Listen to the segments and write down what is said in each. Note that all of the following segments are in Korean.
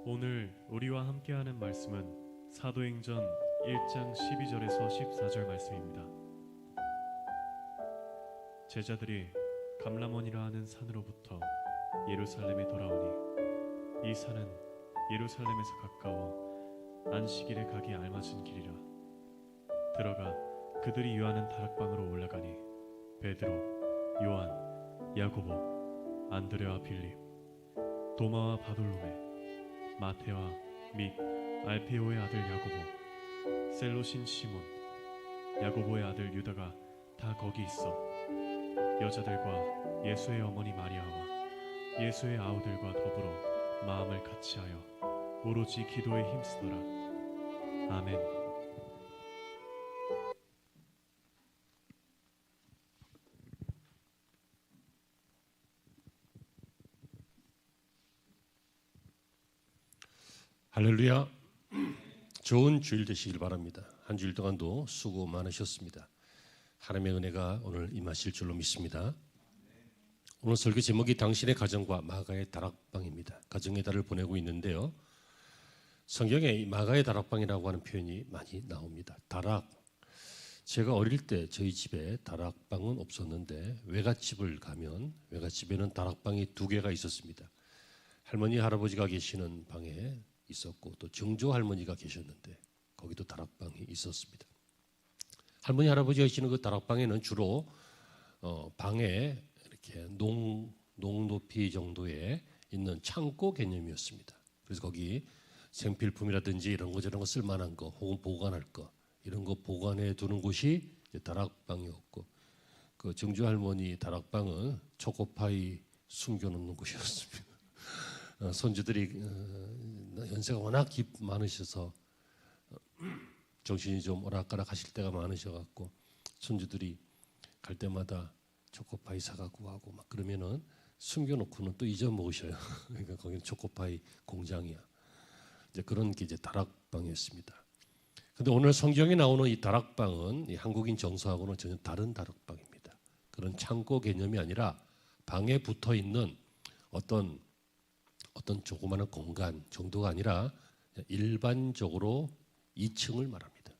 오늘 우리와 함께하는 말씀은 사도행전 1장 12절에서 14절 말씀입니다. 제자들이 감람원이라 하는 산으로부터 예루살렘에 돌아오니 이 산은 예루살렘에서 가까워 안식일에 가기 알맞은 길이라. 들어가 그들이 유하는 다락방으로 올라가니 베드로, 요한, 야고보, 안드레와 빌립, 도마와 바돌로메, 마테와 및 알페오의 아들 야고보, 셀로신 시몬, 야고보의 아들 유다가 다 거기 있어 여자들과 예수의 어머니 마리아와 예수의 아우들과 더불어 마음을 같이하여 오로지 기도에 힘쓰더라. 아멘. 할렐루야. 좋은 주일 되시길 바랍니다. 한 주일 동안도 수고 많으셨습니다. 하나님의 은혜가 오늘 임하실 줄로 믿습니다. 오늘 설교 제목이 당신의 가정과 마가의 다락방입니다. 가정의 달을 보내고 있는데요, 성경에 이 마가의 다락방이라고 하는 표현이 많이 나옵니다. 다락, 제가 어릴 때 저희 집에 다락방은 없었는데 외갓집을 가면 외갓집에는 다락방이 2개가 있었습니다. 할머니 할아버지가 계시는 방에 있었고, 또 정조 할머니가 계셨는데 거기도 다락방이 있었습니다. 할머니 할아버지가 계시는 그 다락방에는 주로 방에 이렇게 농 높이 정도에 있는 창고 개념이었습니다. 그래서 거기 생필품이라든지 이런 거 저런 거 쓸만한 거 혹은 보관할 거 이런 거 보관해 두는 곳이 다락방이었고, 그 정조 할머니 다락방은 초코파이 숨겨놓는 곳이었습니다. 손주들이 연세가 워낙 많으셔서 정신이 좀 오락가락 하실 때가 많으셔갖고 손주들이 갈 때마다 초코파이 사갖고 가고 막 그러면은 숨겨놓고는 또 잊어먹으셔요. 그러니까 거기는 초코파이 공장이야. 이제 그런 게 이제 다락방이었습니다. 근데 오늘 성경에 나오는 이 다락방은 이 한국인 정서하고는 전혀 다른 다락방입니다. 그런 창고 개념이 아니라 방에 붙어 있는 어떤 조그마한 공간 정도가 아니라 일반적으로 2층을 말합니다.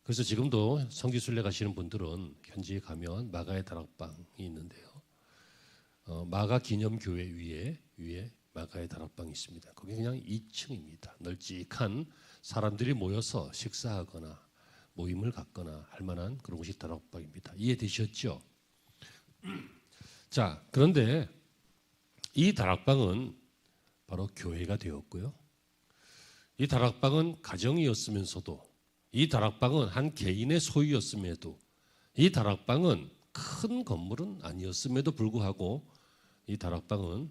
그래서 지금도 성지순례 가시는 분들은 현지에 가면 마가의 다락방이 있는데요, 마가 기념교회 위에 마가의 다락방이 있습니다. 거기 그냥 2층입니다. 널찍한 사람들이 모여서 식사하거나 모임을 갖거나 할 만한 그런 곳이 다락방입니다. 이해되셨죠? 자, 그런데 이 다락방은 바로 교회가 되었고요, 이 다락방은 가정이었으면서도, 이 다락방은 한 개인의 소유였음에도, 이 다락방은 큰 건물은 아니었음에도 불구하고 이 다락방은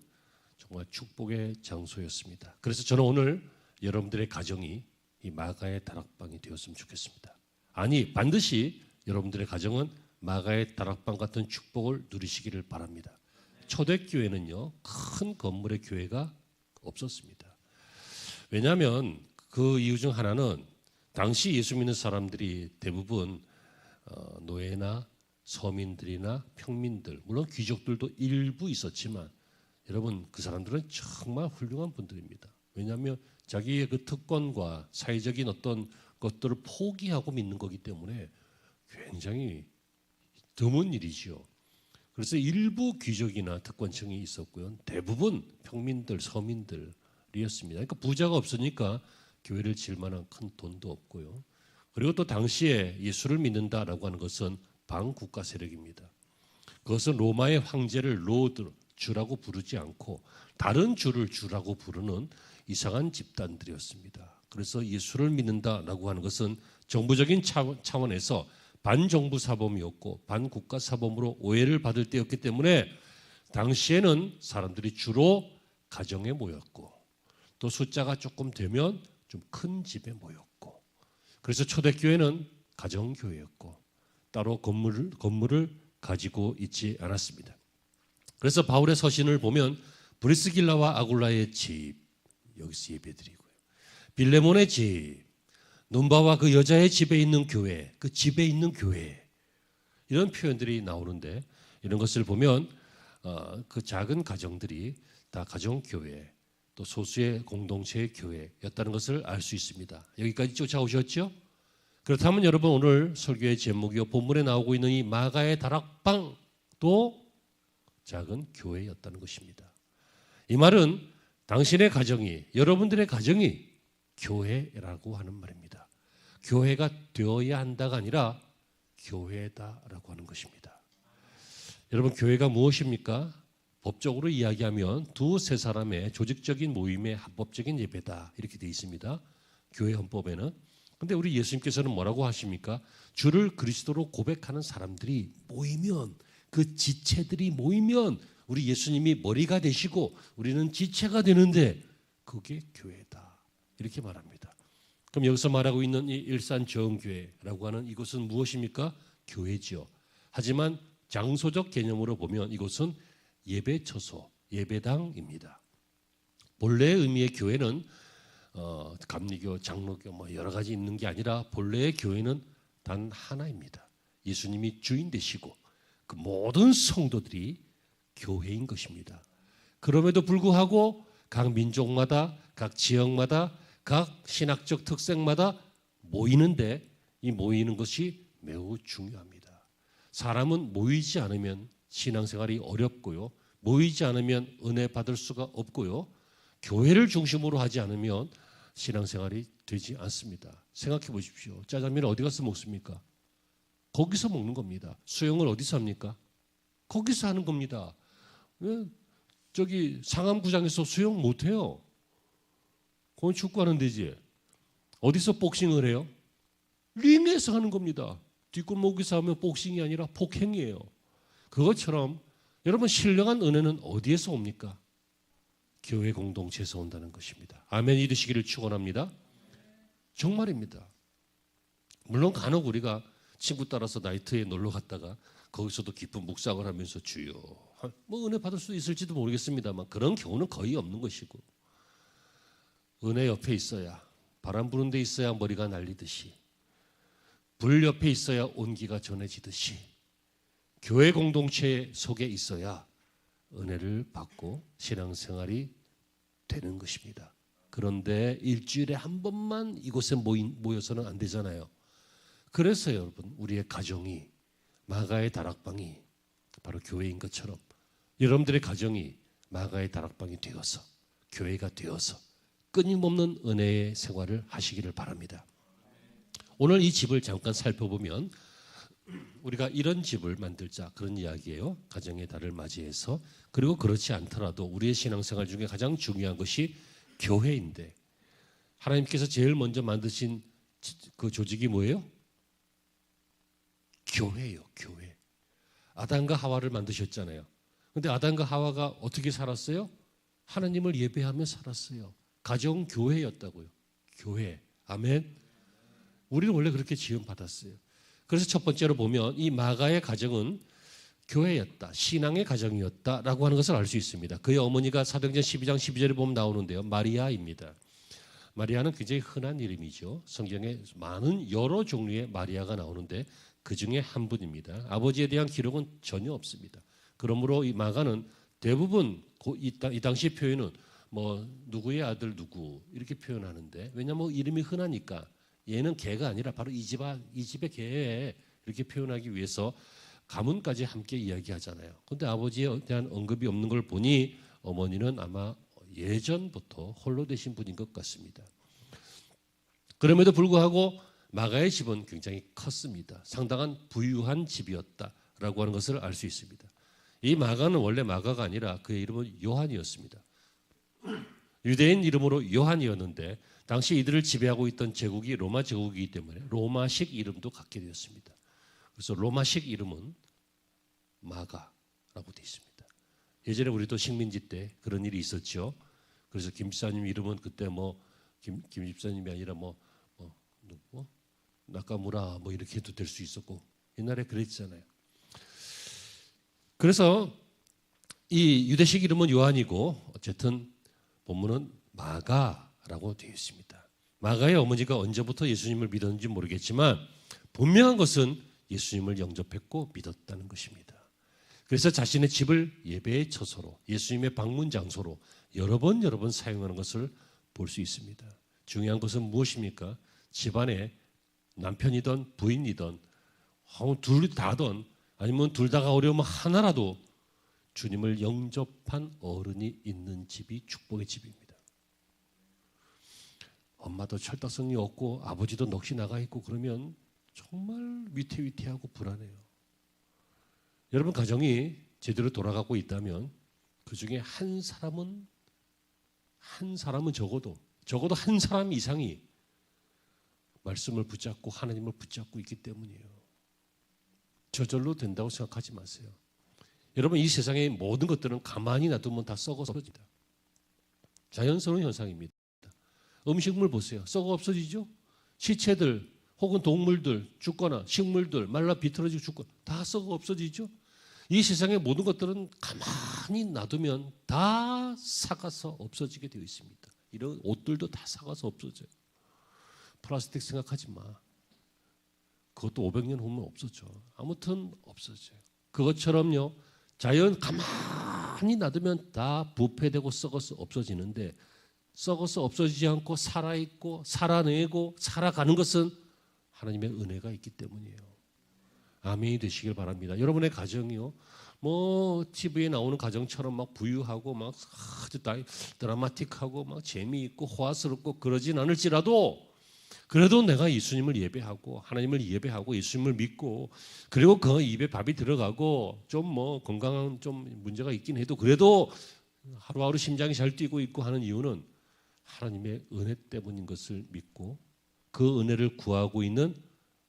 정말 축복의 장소였습니다. 그래서 저는 오늘 여러분들의 가정이 이 마가의 다락방이 되었으면 좋겠습니다. 아니, 반드시 여러분들의 가정은 마가의 다락방 같은 축복을 누리시기를 바랍니다. 초대교회는요, 큰 건물의 교회가 없었습니다. 왜냐하면 그 이유 중 하나는 당시 예수 믿는 사람들이 대부분 노예나 서민들이나 평민들, 물론 귀족들도 일부 있었지만 여러분, 그 사람들은 정말 훌륭한 분들입니다. 왜냐하면 자기의 그 특권과 사회적인 어떤 것들을 포기하고 믿는 거기 때문에 굉장히 드문 일이죠. 그래서 일부 귀족이나 특권층이 있었고요, 대부분 평민들, 서민들이었습니다. 그러니까 부자가 없으니까 교회를 지을 만한 큰 돈도 없고요. 그리고 또 당시에 예수를 믿는다라고 하는 것은 반국가 세력입니다. 그것은 로마의 황제를 로드, 주라고 부르지 않고 다른 주를 주라고 부르는 이상한 집단들이었습니다. 그래서 예수를 믿는다라고 하는 것은 정부적인 차원에서 반정부 사범이었고 반국가 사범으로 오해를 받을 때였기 때문에 당시에는 사람들이 주로 가정에 모였고, 또 숫자가 조금 되면 좀 큰 집에 모였고, 그래서 초대교회는 가정교회였고 따로 건물을 가지고 있지 않았습니다. 그래서 바울의 서신을 보면 브리스길라와 아굴라의 집, 여기서 예배드리고요, 빌레몬의 집, 눈바와 그 여자의 집에 있는 교회, 그 집에 있는 교회, 이런 표현들이 나오는데, 이런 것을 보면 그 작은 가정들이 다 가정교회, 또 소수의 공동체의 교회였다는 것을 알 수 있습니다. 여기까지 쫓아오셨죠? 그렇다면 여러분 오늘 설교의 제목이요 본문에 나오고 있는 이 마가의 다락방도 작은 교회였다는 것입니다. 이 말은 당신의 가정이, 여러분들의 가정이 교회라고 하는 말입니다. 교회가 되어야 한다가 아니라 교회다라고 하는 것입니다. 여러분 교회가 무엇입니까? 법적으로 이야기하면 두세 사람의 조직적인 모임의 합법적인 예배다 이렇게 되어 있습니다. 교회 헌법에는. 근데 우리 예수님께서는 뭐라고 하십니까? 주를 그리스도로 고백하는 사람들이 모이면, 그 지체들이 모이면 우리 예수님이 머리가 되시고 우리는 지체가 되는데 그게 교회다 이렇게 말합니다. 그럼 여기서 말하고 있는 이 일산저흥교회라고 하는 이곳은 무엇입니까? 교회지요. 하지만 장소적 개념으로 보면 이곳은 예배처소, 예배당입니다. 본래의 의미의 교회는 감리교, 장로교 뭐 여러 가지 있는 게 아니라 본래의 교회는 단 하나입니다. 예수님이 주인 되시고 그 모든 성도들이 교회인 것입니다. 그럼에도 불구하고 각 민족마다, 각 지역마다, 각 신학적 특색마다 모이는데 이 모이는 것이 매우 중요합니다. 사람은 모이지 않으면 신앙생활이 어렵고요. 모이지 않으면 은혜 받을 수가 없고요. 교회를 중심으로 하지 않으면 신앙생활이 되지 않습니다. 생각해 보십시오. 짜장면을 어디 가서 먹습니까? 거기서 먹는 겁니다. 수영을 어디서 합니까? 거기서 하는 겁니다. 저기 상암구장에서 수영 못해요. 그건 축구하는 데지. 어디서 복싱을 해요? 링에서 하는 겁니다. 뒷골목에서 하면 복싱이 아니라 폭행이에요. 그것처럼 여러분 신령한 은혜는 어디에서 옵니까? 교회 공동체에서 온다는 것입니다. 아멘이 되시기를 축원합니다. 정말입니다. 물론 간혹 우리가 친구 따라서 나이트에 놀러 갔다가 거기서도 깊은 묵상을 하면서 주여 뭐 은혜 받을 수 있을지도 모르겠습니다만 그런 경우는 거의 없는 것이고 은혜 옆에 있어야 바람 부는 데 있어야 머리가 날리듯이 불 옆에 있어야 온기가 전해지듯이 교회 공동체 속에 있어야 은혜를 받고 신앙생활이 되는 것입니다. 그런데 일주일에 한 번만 이곳에 모여서는 안 되잖아요. 그래서 여러분 우리의 가정이 마가의 다락방이 바로 교회인 것처럼 여러분들의 가정이 마가의 다락방이 되어서 교회가 되어서 끊임없는 은혜의 생활을 하시기를 바랍니다. 오늘 이 집을 잠깐 살펴보면 우리가 이런 집을 만들자 그런 이야기예요. 가정의 달을 맞이해서. 그리고 그렇지 않더라도 우리의 신앙생활 중에 가장 중요한 것이 교회인데 하나님께서 제일 먼저 만드신 그 조직이 뭐예요? 교회예요. 교회. 아담과 하와를 만드셨잖아요. 그런데 아담과 하와가 어떻게 살았어요? 하나님을 예배하며 살았어요. 가정 교회였다고요. 교회. 아멘. 우리는 원래 그렇게 지음받았어요. 그래서 첫 번째로 보면 이 마가의 가정은 교회였다. 신앙의 가정이었다라고 하는 것을 알 수 있습니다. 그의 어머니가 사도행전 12장 12절에 보면 나오는데요. 마리아입니다. 마리아는 굉장히 흔한 이름이죠. 성경에 많은 여러 종류의 마리아가 나오는데 그중에 한 분입니다. 아버지에 대한 기록은 전혀 없습니다. 그러므로 이 마가는 대부분 이 당시 표현은 뭐 누구의 아들 누구 이렇게 표현하는데 왜냐하면 이름이 흔하니까 얘는 개가 아니라 바로 이 집의 개에 이렇게 표현하기 위해서 가문까지 함께 이야기하잖아요. 그런데 아버지에 대한 언급이 없는 걸 보니 어머니는 아마 예전부터 홀로 되신 분인 것 같습니다. 그럼에도 불구하고 마가의 집은 굉장히 컸습니다. 상당한 부유한 집이었다라고 하는 것을 알 수 있습니다. 이 마가는 원래 마가가 아니라 그의 이름은 요한이었습니다. 유대인 이름으로 요한이었는데 당시 이들을 지배하고 있던 제국이 로마 제국이기 때문에 로마식 이름도 갖게 되었습니다. 그래서 로마식 이름은 마가라고 되어 있습니다. 예전에 우리도 식민지 때 그런 일이 있었죠. 그래서 김 집사님 이름은 그때 김 집사님이 아니라 누구 나카무라 이렇게 해도 될 수 있었고 옛날에 그랬잖아요. 그래서 이 유대식 이름은 요한이고 어쨌든 본문은 마가라고 되어 있습니다. 마가의 어머니가 언제부터 예수님을 믿었는지 모르겠지만 분명한 것은 예수님을 영접했고 믿었다는 것입니다. 그래서 자신의 집을 예배의 처소로, 예수님의 방문 장소로 여러 번 사용하는 것을 볼 수 있습니다. 중요한 것은 무엇입니까? 집안에 남편이든 부인이든 둘 다든 아니면 둘 다가 어려우면 하나라도 주님을 영접한 어른이 있는 집이 축복의 집입니다. 엄마도 철딱선이 없고 아버지도 넋이 나가 있고 그러면 정말 위태위태하고 불안해요. 여러분 가정이 제대로 돌아가고 있다면 그 중에 한 사람은 적어도 한 사람 이상이 말씀을 붙잡고 하나님을 붙잡고 있기 때문이에요. 저절로 된다고 생각하지 마세요. 여러분 이 세상의 모든 것들은 가만히 놔두면 다 썩어서 없어집니다. 자연스러운 현상입니다. 음식물 보세요. 썩어 없어지죠? 시체들 혹은 동물들 죽거나 식물들 말라 비틀어지고 죽거나 다 썩어 없어지죠? 이 세상의 모든 것들은 가만히 놔두면 다 삭아서 없어지게 되어 있습니다. 이런 옷들도 다 삭아서 없어져요. 플라스틱 생각하지 마. 그것도 500년 후면 없어져. 아무튼 없어져요. 그것처럼요. 자연 가만히 놔두면 다 부패되고 썩어서 없어지는데 썩어서 없어지지 않고 살아있고 살아내고 살아가는 것은 하나님의 은혜가 있기 때문이에요. 아멘이 되시길 바랍니다. 여러분의 가정이요. 뭐 TV에 나오는 가정처럼 막 부유하고 막 아주 드라마틱하고 막 재미있고 호화스럽고 그러진 않을지라도 그래도 내가 예수님을 예배하고 하나님을 예배하고 예수님을 믿고 그리고 그 입에 밥이 들어가고 좀 뭐 건강한 좀 문제가 있긴 해도 그래도 하루하루 심장이 잘 뛰고 있고 하는 이유는 하나님의 은혜 때문인 것을 믿고 그 은혜를 구하고 있는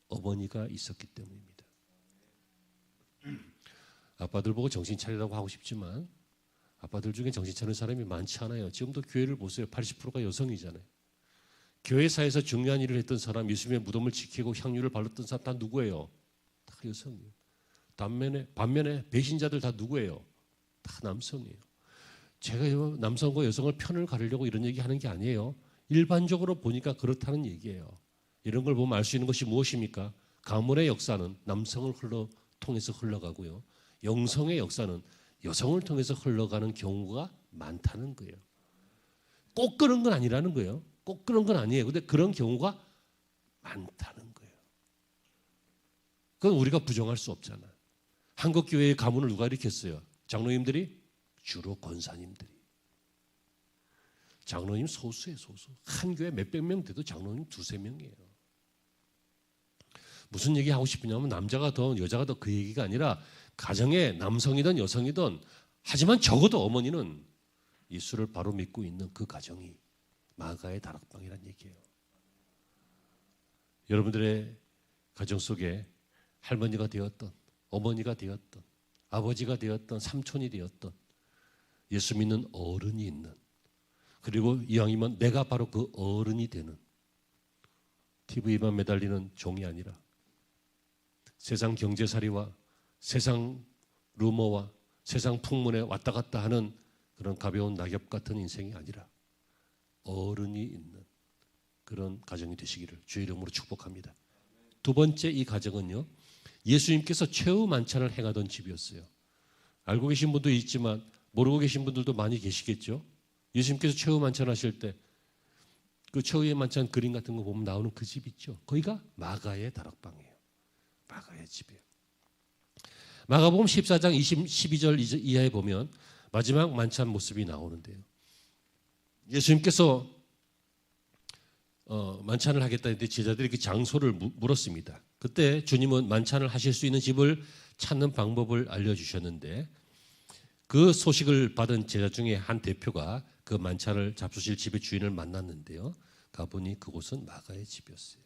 어머니가 있었기 때문입니다. 아빠들 보고 정신 차리라고 하고 싶지만 아빠들 중에 정신 차리는 사람이 많지 않아요. 지금도 교회를 보세요. 80%가 여성이잖아요. 교회사에서 중요한 일을 했던 사람, 예수님의 무덤을 지키고 향유를 발랐던 사람 다 누구예요? 다 여성이에요. 반면에 배신자들 다 누구예요? 다 남성이에요. 제가 남성과 여성을 편을 가르려고 이런 얘기하는 게 아니에요. 일반적으로 보니까 그렇다는 얘기예요. 이런 걸 보면 알 수 있는 것이 무엇입니까? 가문의 역사는 남성을 통해서 흘러가고요. 영성의 역사는 여성을 통해서 흘러가는 경우가 많다는 거예요. 꼭 그런 건 아니라는 거예요. 꼭 그런 건 아니에요. 근데 그런 경우가 많다는 거예요. 그건 우리가 부정할 수 없잖아요. 한국 교회의 가문을 누가 일으켰어요? 장로님들이? 주로 권사님들이. 장로님 소수예요, 소수. 한 교회 몇백 명 돼도 장로님 두세 명이에요. 무슨 얘기 하고 싶으냐면 남자가 더 여자가 더 그 얘기가 아니라 가정에 남성이든 여성이든 하지만 적어도 어머니는 예수를 바로 믿고 있는 그 가정이 마가의 다락방이란 얘기예요. 여러분들의 가정 속에 할머니가 되었던 어머니가 되었던 아버지가 되었던 삼촌이 되었던 예수 믿는 어른이 있는 그리고 이왕이면 내가 바로 그 어른이 되는 TV에만 매달리는 종이 아니라 세상 경제살이와 세상 루머와 세상 풍문에 왔다 갔다 하는 그런 가벼운 낙엽 같은 인생이 아니라 어른이 있는 그런 가정이 되시기를 주의 이름으로 축복합니다. 두 번째 이 가정은요. 예수님께서 최후 만찬을 행하던 집이었어요. 알고 계신 분도 있지만 모르고 계신 분들도 많이 계시겠죠. 예수님께서 최후 만찬 하실 때 그 최후의 만찬 그림 같은 거 보면 나오는 그 집 있죠. 거기가 마가의 다락방이에요. 마가의 집이에요. 마가복음 14장 12절 이하에 보면 마지막 만찬 모습이 나오는데요. 예수님께서 만찬을 하겠다 했는데 제자들이 그 장소를 물었습니다. 그때 주님은 만찬을 하실 수 있는 집을 찾는 방법을 알려주셨는데 그 소식을 받은 제자 중에 한 대표가 그 만찬을 잡수실 집의 주인을 만났는데요. 가보니 그곳은 마가의 집이었어요.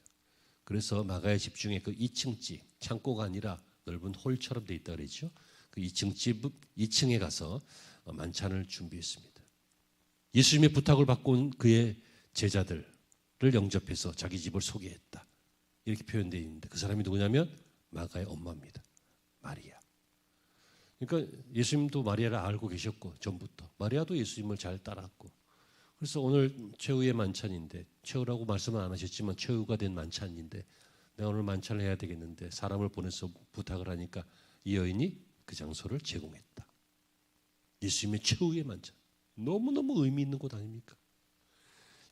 그래서 마가의 집 중에 그 2층 집, 창고가 아니라 넓은 홀처럼 돼 있다 그랬죠. 그 2층 집 2층에 가서 만찬을 준비했습니다. 예수님의 부탁을 받고 온 그의 제자들을 영접해서 자기 집을 소개했다. 이렇게 표현되어 있는데 그 사람이 누구냐면 마가의 엄마입니다. 마리아. 그러니까 예수님도 마리아를 알고 계셨고 전부터 마리아도 예수님을 잘 따랐고 그래서 오늘 최후의 만찬인데 최후라고 말씀은 안 하셨지만 최후가 된 만찬인데 내가 오늘 만찬을 해야 되겠는데 사람을 보내서 부탁을 하니까 이 여인이 그 장소를 제공했다. 예수님의 최후의 만찬. 너무너무 의미 있는 곳 아닙니까?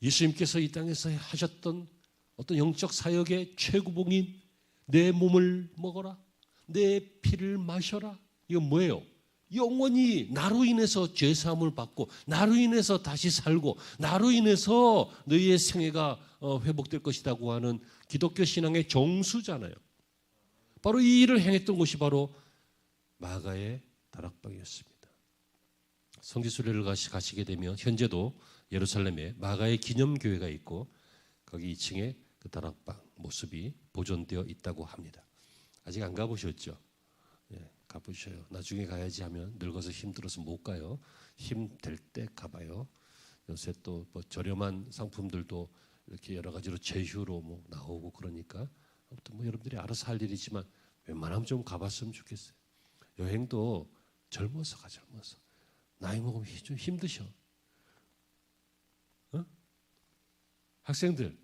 예수님께서 이 땅에서 하셨던 어떤 영적 사역의 최고봉인 내 몸을 먹어라, 내 피를 마셔라. 이건 뭐예요? 영원히 나로 인해서 죄 사함을 받고 나로 인해서 다시 살고 나로 인해서 너희의 생애가 회복될 것이라고 하는 기독교 신앙의 정수잖아요. 바로 이 일을 행했던 곳이 바로 마가의 다락방이었습니다. 성지순례를 가시게 되면 현재도 예루살렘에 마가의 기념교회가 있고 거기 2층에 그 다락방 모습이 보존되어 있다고 합니다. 아직 안 가보셨죠? 예, 가보셔요. 나중에 가야지 하면 늙어서 힘들어서 못 가요. 힘 될 때 가봐요. 요새 또 뭐 저렴한 상품들도 이렇게 여러 가지로 제휴로 뭐 나오고 그러니까 아무튼 뭐 여러분들이 알아서 할 일이지만 웬만하면 좀 가봤으면 좋겠어요. 여행도 젊어서 가, 젊어서. 나이 먹으면 좀 힘드셔. 어? 학생들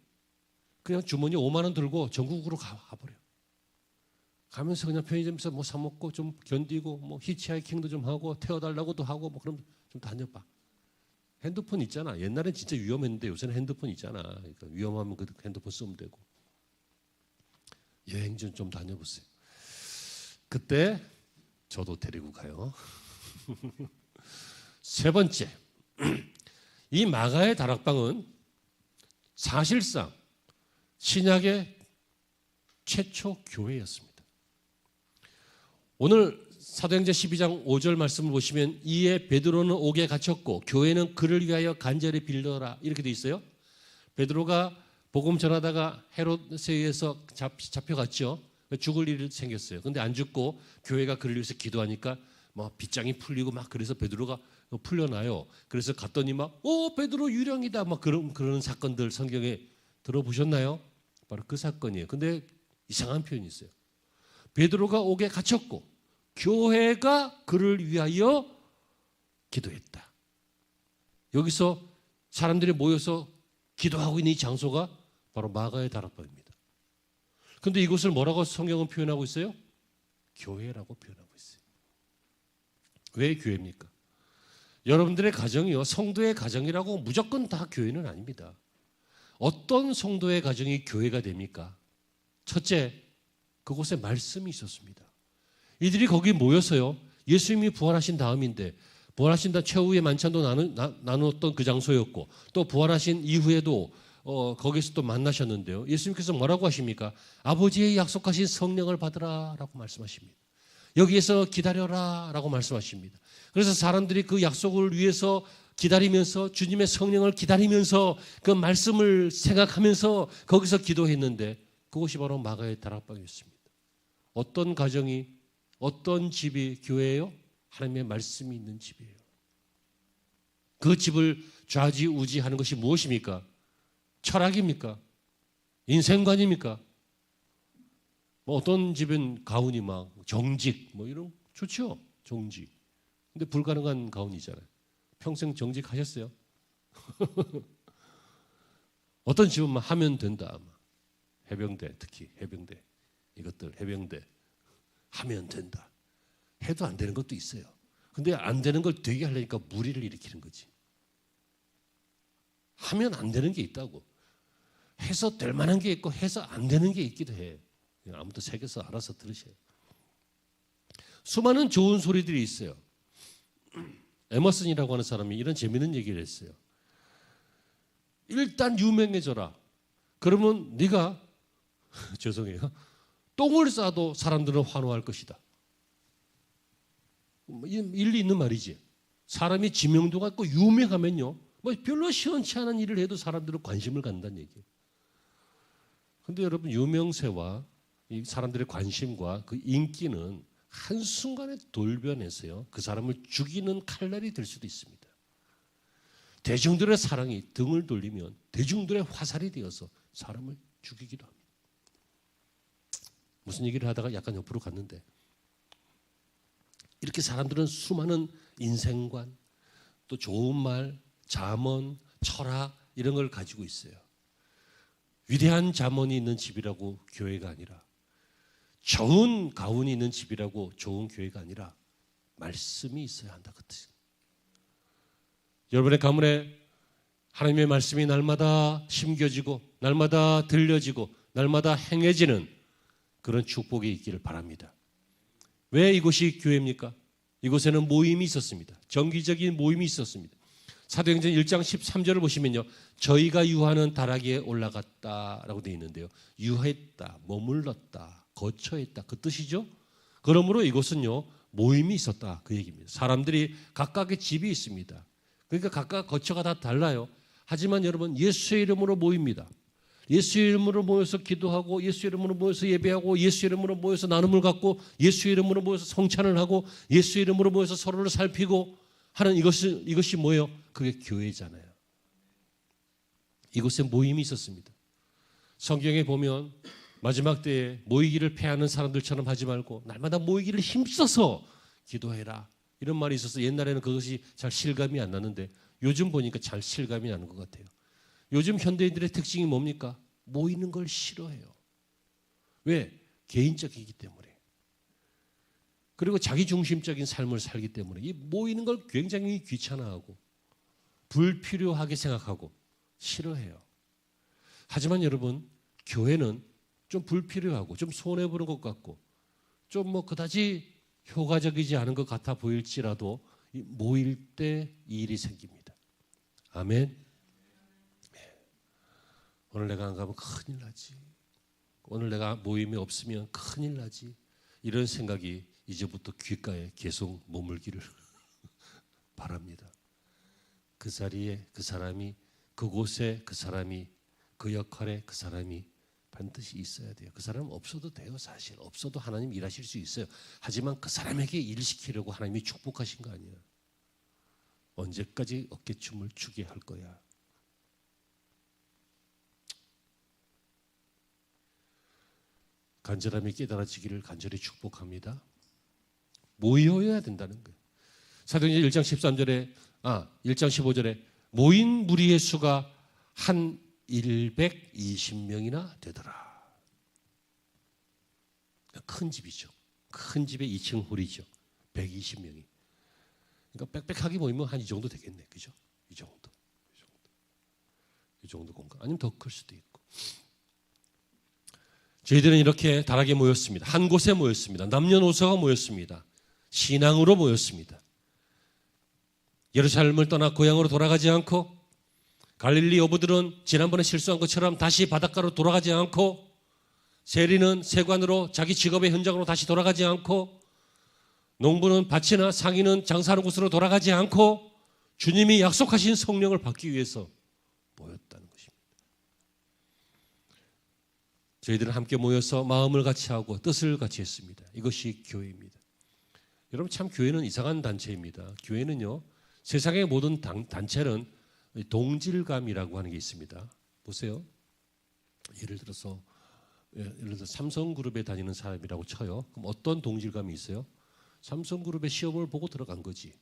그냥 주머니 5만 원 들고 전국으로 가버려. 가면서 그냥 편의점에서 뭐 사 먹고 좀 견디고 뭐 히치하이킹도 좀 하고 태워달라고도 하고 뭐 그럼 좀 다녀봐. 핸드폰 있잖아. 옛날엔 진짜 위험했는데 요새는 핸드폰 있잖아. 그러니까 위험하면 그 핸드폰 쓰면 되고. 여행 좀 다녀보세요. 그때 저도 데리고 가요. 세 번째, 이 마가의 다락방은 사실상 신약의 최초 교회였습니다. 오늘 사도행전 12장 5절 말씀을 보시면 이에 베드로는 옥에 갇혔고 교회는 그를 위하여 간절히 빌더라 이렇게 돼 있어요. 베드로가 복음 전하다가 헤롯에 의해서 잡혀갔죠. 죽을 일이 생겼어요. 근데 안 죽고 교회가 그를 위해서 기도하니까 막 빗장이 풀리고 막 그래서 베드로가 풀려나요. 그래서 갔더니 막 베드로 유령이다 막 그런 사건들 성경에 들어보셨나요? 바로 그 사건이에요. 근데 이상한 표현이 있어요. 베드로가 옥에 갇혔고 교회가 그를 위하여 기도했다. 여기서 사람들이 모여서 기도하고 있는 이 장소가 바로 마가의 다락방입니다. 그런데 이곳을 뭐라고 성경은 표현하고 있어요? 교회라고 표현하고 있어요. 왜 교회입니까? 여러분들의 가정이요, 성도의 가정이라고 무조건 다 교회는 아닙니다. 어떤 성도의 가정이 교회가 됩니까? 첫째, 그곳에 말씀이 있었습니다. 이들이 거기 모여서요, 예수님이 부활하신 다음인데 부활하신 다음 최후의 만찬도 나누었던 그 장소였고 또 부활하신 이후에도 거기서 또 만나셨는데요. 예수님께서 뭐라고 하십니까? 아버지의 약속하신 성령을 받으라 라고 말씀하십니다. 여기에서 기다려라 라고 말씀하십니다. 그래서 사람들이 그 약속을 위해서 기다리면서 주님의 성령을 기다리면서 그 말씀을 생각하면서 거기서 기도했는데 그곳이 바로 마가의 다락방이었습니다. 어떤 가정이 어떤 집이 교회예요? 하나님의 말씀이 있는 집이에요. 그 집을 좌지우지하는 것이 무엇입니까? 철학입니까? 인생관입니까? 뭐 어떤 집은 가훈이 막 정직 뭐 이런 좋죠. 정직. 근데 불가능한 가훈이잖아요. 평생 정직하셨어요? 어떤 집은 막 하면 된다. 해병대 특히 해병대 이것들 해병대 하면 된다. 해도 안 되는 것도 있어요. 근데 안 되는 걸 되게 하려니까 무리를 일으키는 거지. 하면 안 되는 게 있다고. 해서 될 만한 게 있고 해서 안 되는 게 있기도 해. 아무튼 새겨서 알아서 들으세요. 수많은 좋은 소리들이 있어요. 에머슨이라고 하는 사람이 이런 재미있는 얘기를 했어요. 일단 유명해져라. 그러면 네가 죄송해요. 똥을 싸도 사람들은 환호할 것이다. 일리 있는 말이지. 사람이 지명도가 있고 유명하면요, 뭐 별로 시원치 않은 일을 해도 사람들은 관심을 갖는다는 얘기예요. 그런데 여러분, 유명세와 이 사람들의 관심과 그 인기는 한순간에 돌변해서요, 그 사람을 죽이는 칼날이 될 수도 있습니다. 대중들의 사랑이 등을 돌리면 대중들의 화살이 되어서 사람을 죽이기도 합니다. 무슨 얘기를 하다가 약간 옆으로 갔는데, 이렇게 사람들은 수많은 인생관, 또 좋은 말, 잠언, 철학 이런 걸 가지고 있어요. 위대한 잠언이 있는 집이라고 교회가 아니라, 좋은 가훈이 있는 집이라고 좋은 교회가 아니라 말씀이 있어야 한다. 그 뜻. 여러분의 가문에 하나님의 말씀이 날마다 심겨지고 날마다 들려지고 날마다 행해지는 그런 축복이 있기를 바랍니다. 왜 이곳이 교회입니까? 이곳에는 모임이 있었습니다. 정기적인 모임이 있었습니다. 사도행전 1장 13절을 보시면요. 저희가 유하는 다락에 올라갔다라고 되어 있는데요. 유하했다, 머물렀다, 거처했다 그 뜻이죠. 그러므로 이곳은요. 모임이 있었다 그 얘기입니다. 사람들이 각각의 집이 있습니다. 그러니까 각각 거처가 다 달라요. 하지만 여러분 예수의 이름으로 모입니다. 예수의 이름으로 모여서 기도하고 예수의 이름으로 모여서 예배하고 예수의 이름으로 모여서 나눔을 갖고 예수의 이름으로 모여서 성찬을 하고 예수의 이름으로 모여서 서로를 살피고 하는 이것이 뭐예요? 그게 교회잖아요. 이곳에 모임이 있었습니다. 성경에 보면 마지막 때에 모이기를 패하는 사람들처럼 하지 말고 날마다 모이기를 힘써서 기도해라. 이런 말이 있어서 옛날에는 그것이 잘 실감이 안 나는데 요즘 보니까 잘 실감이 나는 것 같아요. 요즘 현대인들의 특징이 뭡니까? 모이는 걸 싫어해요. 왜? 개인적이기 때문에. 그리고 자기중심적인 삶을 살기 때문에 이 모이는 걸 굉장히 귀찮아하고 불필요하게 생각하고 싫어해요. 하지만 여러분 교회는 좀 불필요하고 좀 손해보는 것 같고 좀 뭐 그다지 효과적이지 않은 것 같아 보일지라도 모일 때 이 일이 생깁니다. 아멘. 오늘 내가 안 가면 큰일 나지. 오늘 내가 모임이 없으면 큰일 나지. 이런 생각이 이제부터 귓가에 계속 머물기를 바랍니다. 그 자리에 그 사람이 그곳에 그 사람이 그 역할에 그 사람이 반드시 있어야 돼요. 그 사람 없어도 돼요. 사실 없어도 하나님 일하실 수 있어요. 하지만 그 사람에게 일시키려고 하나님이 축복하신 거 아니야. 언제까지 어깨춤을 추게 할 거야. 간절함이 깨달아지기를 간절히 축복합니다. 모여야 된다는 거예요. 사도행전 1장 13절에 1장 15절에 모인 무리의 수가 한 120명이나 되더라. 큰 집이죠. 큰 집에 2층 홀이죠. 120명이. 그러니까 빽빽하게 모이면 한 이 정도 되겠네. 그죠? 이 정도 공간. 아니면 더 클 수도 있고. 저희들은 이렇게 다락에 모였습니다. 한 곳에 모였습니다. 남녀노소가 모였습니다. 신앙으로 모였습니다. 예루살렘을 떠나 고향으로 돌아가지 않고 갈릴리 어부들은 지난번에 실수한 것처럼 다시 바닷가로 돌아가지 않고 세리는 세관으로 자기 직업의 현장으로 다시 돌아가지 않고 농부는 밭이나 상인은 장사하는 곳으로 돌아가지 않고 주님이 약속하신 성령을 받기 위해서 모였다는 것입니다. 저희들은 함께 모여서 마음을 같이 하고 뜻을 같이 했습니다. 이것이 교회입니다. 여러분 참 교회는 이상한 단체입니다. 교회는요 세상의 모든 단체는 동질감이라고 하는 게 있습니다. 보세요. 예를 들어서 삼성그룹에 다니는 사람이라고 쳐요. 그럼 어떤 동질감이 있어요? 삼성그룹의 시험을 보고 들어간 거지.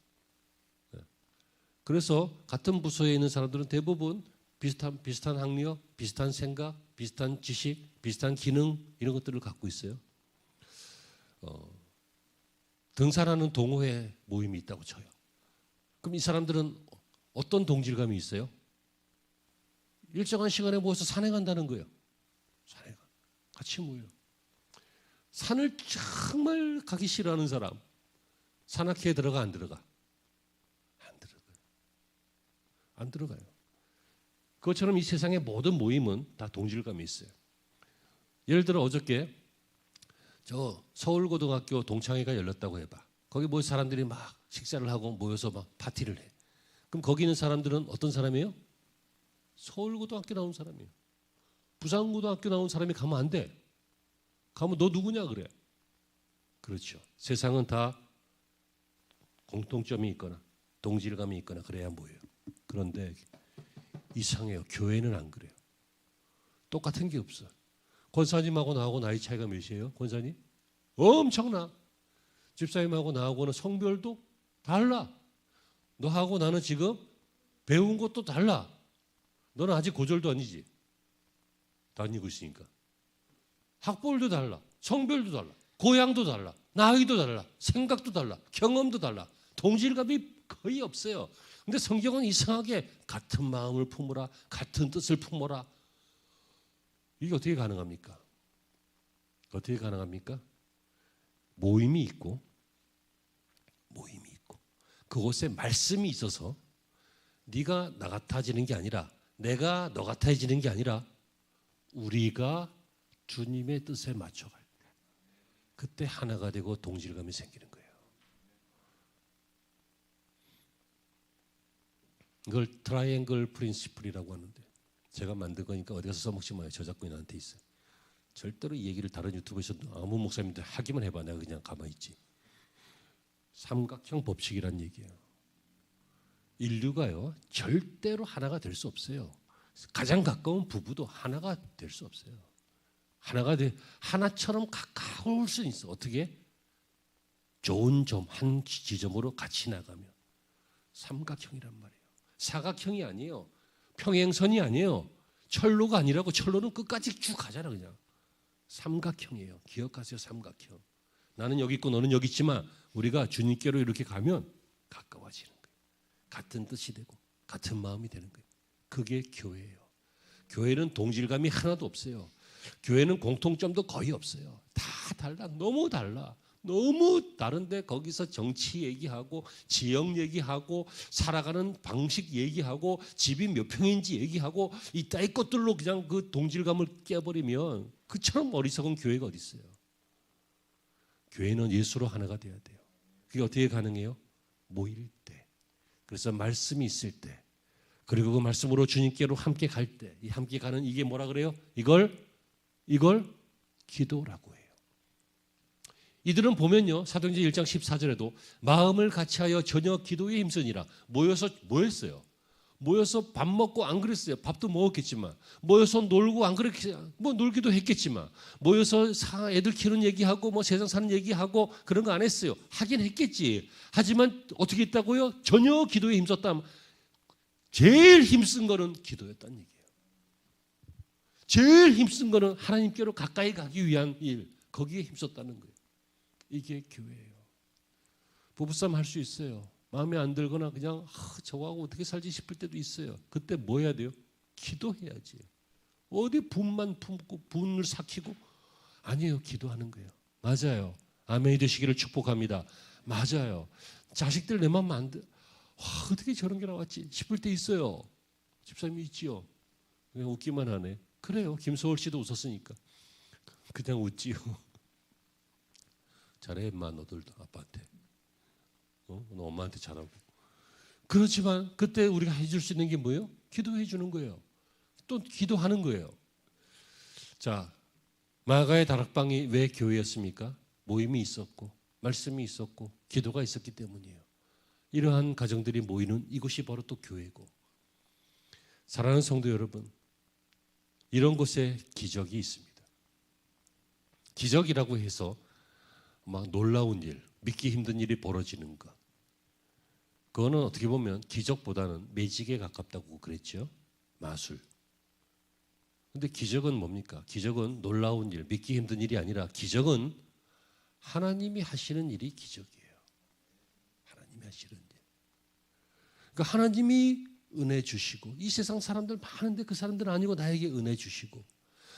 그래서 같은 부서에 있는 사람들은 대부분 비슷한 학력, 비슷한 생각, 비슷한 지식, 비슷한 기능 이런 것들을 갖고 있어요. 등산하는 동호회 모임이 있다고 쳐요. 그럼 이 사람들은 어떤 동질감이 있어요? 일정한 시간에 모여서 산에 간다는 거예요. 산에 같이 모여. 산을 정말 가기 싫어하는 사람, 산악회에 들어가 안 들어가? 안 들어가요. 그것처럼 이 세상의 모든 모임은 다 동질감이 있어요. 예를 들어 어저께 저 서울고등학교 동창회가 열렸다고 해봐. 거기 뭐 사람들이 막 식사를 하고 모여서 막 파티를 해. 그럼 거기 있는 사람들은 어떤 사람이에요? 서울고등학교 나온 사람이에요. 부산고등학교 나온 사람이 가면 안 돼. 가면 너 누구냐 그래. 그렇죠. 세상은 다 공통점이 있거나 동질감이 있거나 그래야 모여요. 그런데 이상해요. 교회는 안 그래요. 똑같은 게 없어. 권사님하고 나하고 나이 차이가 몇이에요? 권사님? 엄청나. 집사님하고 나하고는 성별도 달라. 너하고 나는 지금 배운 것도 달라. 너는 아직 고졸도 아니지. 다니고 있으니까. 학벌도 달라. 성별도 달라. 고향도 달라. 나이도 달라, 생각도 달라, 경험도 달라, 동질감이 거의 없어요. 근데 성경은 이상하게 같은 마음을 품으라, 같은 뜻을 품어라. 이게 어떻게 가능합니까? 어떻게 가능합니까? 모임이 있고 그곳에 말씀이 있어서 네가 나 같아지는 게 아니라, 내가 너 같아지는 게 아니라 우리가 주님의 뜻에 맞춰갈 때, 그때 하나가 되고 동질감이 생기는 거예요. 이걸 트라이앵글 프린시플이라고 하는데, 제가 만든 거니까 어디 가서 써먹지 마요. 저작권이 나한테 있어요. 절대로 이 얘기를 다른 유튜브에서 아무 목사님들 하기만 해봐. 내가 그냥 가만히 있지. 삼각형 법칙이란 얘기예요. 인류가요, 절대로 하나가 될 수 없어요. 가장 가까운 부부도 하나가 될 수 없어요. 하나처럼 가까울 수 있어. 어떻게? 좋은 점 한 지점으로 같이 나가면. 삼각형이란 말이에요. 사각형이 아니에요. 평행선이 아니에요. 철로가 아니라고. 철로는 끝까지 쭉 가잖아 그냥. 삼각형이에요. 기억하세요. 삼각형. 나는 여기 있고 너는 여기 있지만 우리가 주님께로 이렇게 가면 가까워지는 거예요. 같은 뜻이 되고 같은 마음이 되는 거예요. 그게 교회예요. 교회는 동질감이 하나도 없어요. 교회는 공통점도 거의 없어요. 다 달라. 너무 달라. 너무 다른데 거기서 정치 얘기하고 지역 얘기하고 살아가는 방식 얘기하고 집이 몇 평인지 얘기하고 이따위 것들로 그냥 그 동질감을 깨버리면 그처럼 어리석은 교회가 어디 있어요. 교회는 예수로 하나가 돼야 돼요. 그게 어떻게 가능해요? 모일 때. 그래서 말씀이 있을 때, 그리고 그 말씀으로 주님께로 함께 갈 때, 이 함께 가는 이게 뭐라 그래요? 이걸 기도라고 해요. 이들은 보면요, 사도행전 1장 14절에도 마음을 같이하여 저녁 기도에 힘쓰니라. 모여서 뭐 했어요? 모여서 밥 먹고 안 그랬어요. 밥도 먹었겠지만. 모여서 놀고 안 그랬겠지만, 뭐 놀기도 했겠지만. 모여서 애들 키우는 얘기하고 뭐 세상 사는 얘기하고 그런 거 안 했어요. 하긴 했겠지. 하지만 어떻게 했다고요? 전혀 기도에 힘썼다. 제일 힘쓴 거는 기도였다는 얘기예요. 제일 힘쓴 거는 하나님께로 가까이 가기 위한 일, 거기에 힘썼다는 거예요. 이게 교회예요. 부부싸움 할 수 있어요. 마음에 안 들거나 그냥 저거하고 어떻게 살지 싶을 때도 있어요. 그때 뭐 해야 돼요? 기도해야지. 어디 분만 품고 분을 삭히고. 아니에요. 기도하는 거예요. 맞아요. 아멘이 되시기를 축복합니다. 맞아요. 자식들 내 마음 안 들. 어떻게 저런 게 나왔지 싶을 때 있어요. 집사님이 있지요. 그냥 웃기만 하네. 그래요. 김소월 씨도 웃었으니까 그냥 웃지요. 잘해 인마 너들도 아빠한테. 너 엄마한테 잘하고. 그렇지만 그때 우리가 해줄 수 있는 게 뭐예요? 기도해 주는 거예요. 또 기도하는 거예요. 자, 마가의 다락방이 왜 교회였습니까? 모임이 있었고 말씀이 있었고 기도가 있었기 때문이에요. 이러한 가정들이 모이는 이곳이 바로 또 교회고. 사랑하는 성도 여러분, 이런 곳에 기적이 있습니다. 기적이라고 해서 막 놀라운 일, 믿기 힘든 일이 벌어지는 것, 그거는 어떻게 보면 기적보다는 매직에 가깝다고 그랬죠. 마술. 근데 기적은 뭡니까? 기적은 놀라운 일, 믿기 힘든 일이 아니라 기적은 하나님이 하시는 일이 기적이에요. 하나님이 하시는 일. 그러니까 하나님이 은혜 주시고, 이 세상 사람들 많은데 그 사람들은 아니고 나에게 은혜 주시고,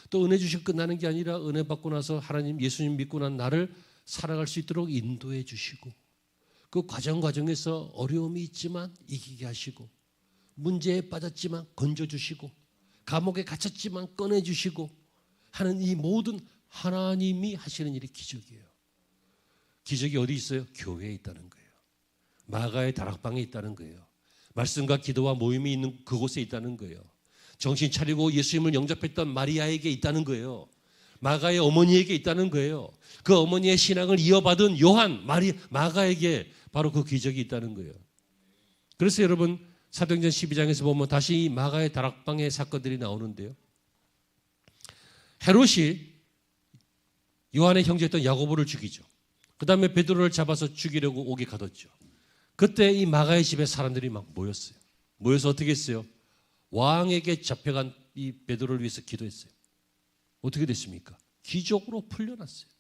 또 은혜 주시고 끝나는 게 아니라 은혜 받고 나서 하나님, 예수님 믿고 난 나를 살아갈 수 있도록 인도해 주시고, 그 과정에서 어려움이 있지만 이기게 하시고, 문제에 빠졌지만 건져주시고, 감옥에 갇혔지만 꺼내주시고 하는 이 모든 하나님이 하시는 일이 기적이에요. 기적이 어디 있어요? 교회에 있다는 거예요. 마가의 다락방에 있다는 거예요. 말씀과 기도와 모임이 있는 그곳에 있다는 거예요. 정신 차리고 예수님을 영접했던 마리아에게 있다는 거예요. 마가의 어머니에게 있다는 거예요. 그 어머니의 신앙을 이어받은 요한, 마가에게 바로 그 기적이 있다는 거예요. 그래서 여러분, 사도행전 12장에서 보면 다시 이 마가의 다락방의 사건들이 나오는데요. 헤롯이 요한의 형제였던 야고보를 죽이죠. 그 다음에 베드로를 잡아서 죽이려고 옥에 가뒀죠. 그때 이 마가의 집에 사람들이 막 모였어요. 모여서 어떻게 했어요? 왕에게 잡혀간 이 베드로를 위해서 기도했어요. 어떻게 됐습니까? 기적으로 풀려났어요.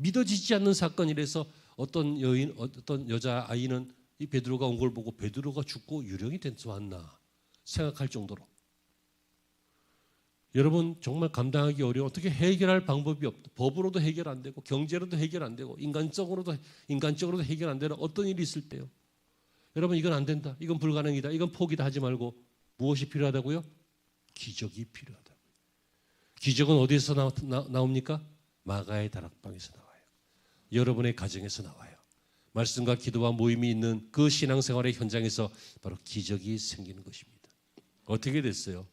믿어지지 않는 사건이라서 어떤 여자아이는 이 베드로가 온 걸 보고 베드로가 죽고 유령이 된지 왔나 생각할 정도로. 여러분 정말 감당하기 어려워. 어떻게 해결할 방법이 없다. 법으로도 해결 안 되고 경제로도 해결 안 되고 인간적으로도 해결 안 되는 어떤 일이 있을 때요. 여러분 이건 안 된다. 이건 불가능이다. 이건 포기다 하지 말고 무엇이 필요하다고요? 기적이 필요하다고요. 기적은 어디에서 나옵니까? 마가의 다락방에서 나와요. 여러분의 가정에서 나와요. 말씀과 기도와 모임이 있는 그 신앙생활의 현장에서 바로 기적이 생기는 것입니다. 어떻게 됐어요?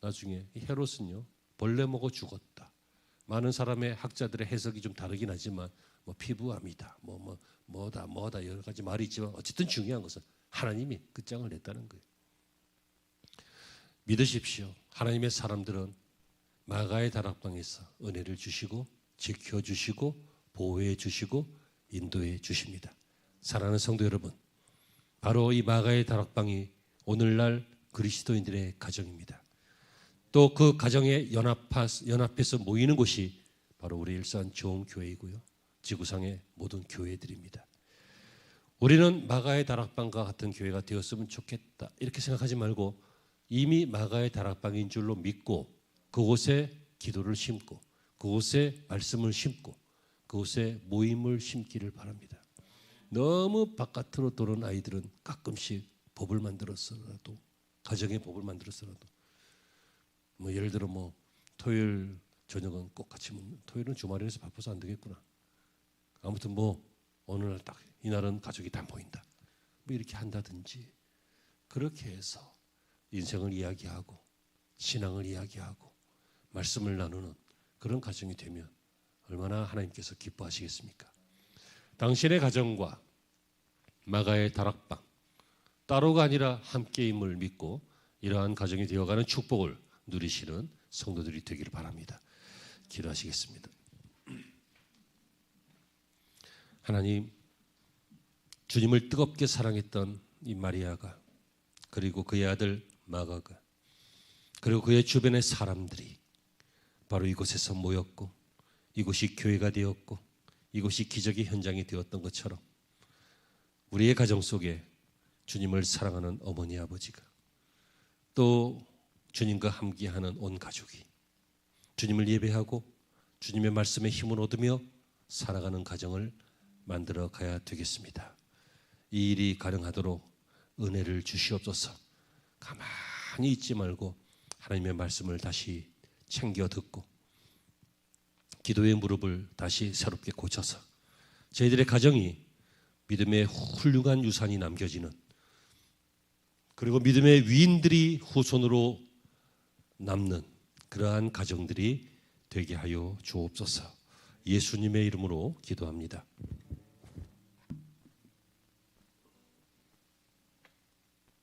나중에 헤롯은요 벌레 먹어 죽었다. 많은 사람의 학자들의 해석이 좀 다르긴 하지만 뭐 피부암이다, 뭐다 여러 가지 말이 있지만 어쨌든 중요한 것은 하나님이 끝장을 냈다는 거예요. 믿으십시오. 하나님의 사람들은 마가의 다락방에서 은혜를 주시고 지켜주시고 보호해 주시고 인도해 주십니다. 사랑하는 성도 여러분, 바로 이 마가의 다락방이 오늘날 그리스도인들의 가정입니다. 또 그 가정에 연합해서 모이는 곳이 바로 우리 일산 좋은교회이고요. 지구상의 모든 교회들입니다. 우리는 마가의 다락방과 같은 교회가 되었으면 좋겠다 이렇게 생각하지 말고 이미 마가의 다락방인 줄로 믿고 그곳에 기도를 심고 그곳에 말씀을 심고 그곳에 모임을 심기를 바랍니다. 너무 바깥으로 도는 아이들은 가끔씩 법을 만들었어라도 가정의 법을 만들었어라도 뭐 예를 들어 뭐 토요일 저녁은 꼭 같이 먹는, 토요일은 주말이라서 바빠서 안 되겠구나. 아무튼 뭐 어느 날 딱 이날은 가족이 다 모인다. 뭐 이렇게 한다든지 그렇게 해서 인생을 이야기하고 신앙을 이야기하고 말씀을 나누는 그런 가정이 되면 얼마나 하나님께서 기뻐하시겠습니까? 당신의 가정과 마가의 다락방 따로가 아니라 함께임을 믿고 이러한 가정이 되어가는 축복을 누리시는 성도들이 되기를 바랍니다. 기도하시겠습니다. 하나님, 주님을 뜨겁게 사랑했던 이 마리아가 그리고 그의 아들 마가가 그리고 그의 주변의 사람들이 바로 이곳에서 모였고 이곳이 교회가 되었고 이곳이 기적의 현장이 되었던 것처럼 우리의 가정 속에 주님을 사랑하는 어머니 아버지가 또 주님과 함께하는 온 가족이 주님을 예배하고 주님의 말씀에 힘을 얻으며 살아가는 가정을 만들어 가야 되겠습니다. 이 일이 가능하도록 은혜를 주시옵소서. 가만히 있지 말고 하나님의 말씀을 다시 챙겨 듣고 기도의 무릎을 다시 새롭게 고쳐서 저희들의 가정이 믿음의 훌륭한 유산이 남겨지는 그리고 믿음의 위인들이 후손으로 남는 그러한 가정들이 되게 하여 주옵소서. 예수님의 이름으로 기도합니다.